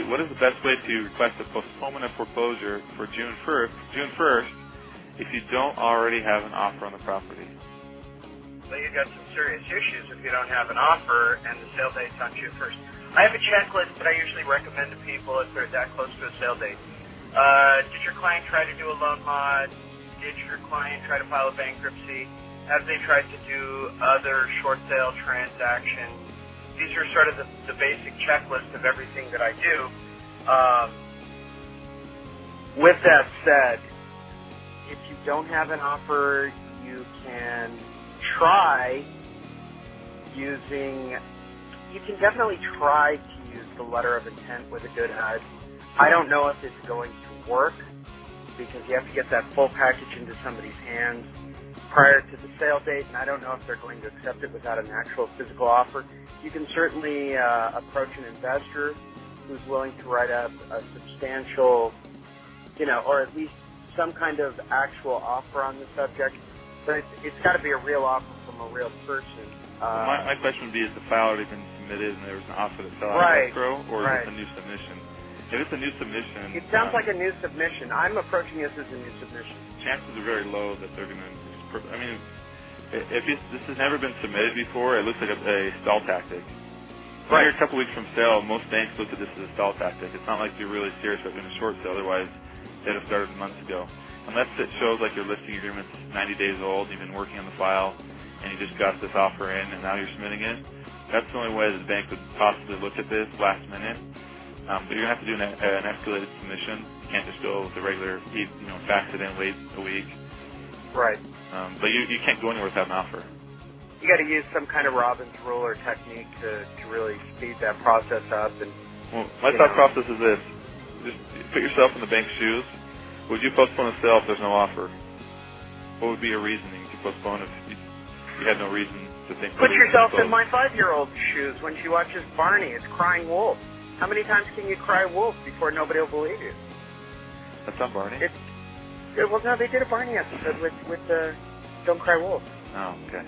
what is the best way to request a postponement of foreclosure for June 1st if you don't already have an offer on the property? Well, you've got some serious issues if you don't have an offer and the sale date's on June 1st. I have a checklist that I usually recommend to people if they're that close to a sale date. Did your client try to do a loan mod? Did your client try to file a bankruptcy? Have they tried to do other short sale transactions? These are sort of the basic checklist of everything that I do. With that said, if you don't have an offer, you can definitely try to use the letter of intent with a good HUD. I don't know if it's going to work because you have to get that full package into somebody's hands prior to the sale date, and I don't know if they're going to accept it without an actual physical offer. You can certainly approach an investor who's willing to write up a substantial, or at least some kind of actual offer on the subject, but it's got to be a real offer from a real person. My question would be, has the file already been submitted and there was an offer that fell out of escrow, or is it a new submission? If it's a new submission... It sounds like a new submission. I'm approaching this as a new submission. Chances are very low that they're going to... if this has never been submitted before, it looks like a stall tactic. When you're a couple weeks from sale, most banks look at this as a stall tactic. It's not like you're really serious about doing a short sale, otherwise they'd have started months ago. Unless it shows like your listing agreement's 90 days old, you've been working on the file, and you just got this offer in, and now you're submitting it. That's the only way that the bank would possibly look at this last minute. But you're going to have to do an escalated submission. You can't just go with the regular, fax it in, wait a week. Right. But you can't go anywhere without an offer. You got to use some kind of Robin's rule or technique to really speed that process up. And my thought process is this: just put yourself in the bank's shoes. Would you postpone a sale if there's no offer? What would be your reasoning to postpone if you had no reason to think? Put yourself in my 5-year-old's shoes when she watches Barney. It's crying wolf. How many times can you cry wolf before nobody will believe you? That's not Barney? Well, no, they did a Barney episode with Don't Cry Wolf. Oh, okay.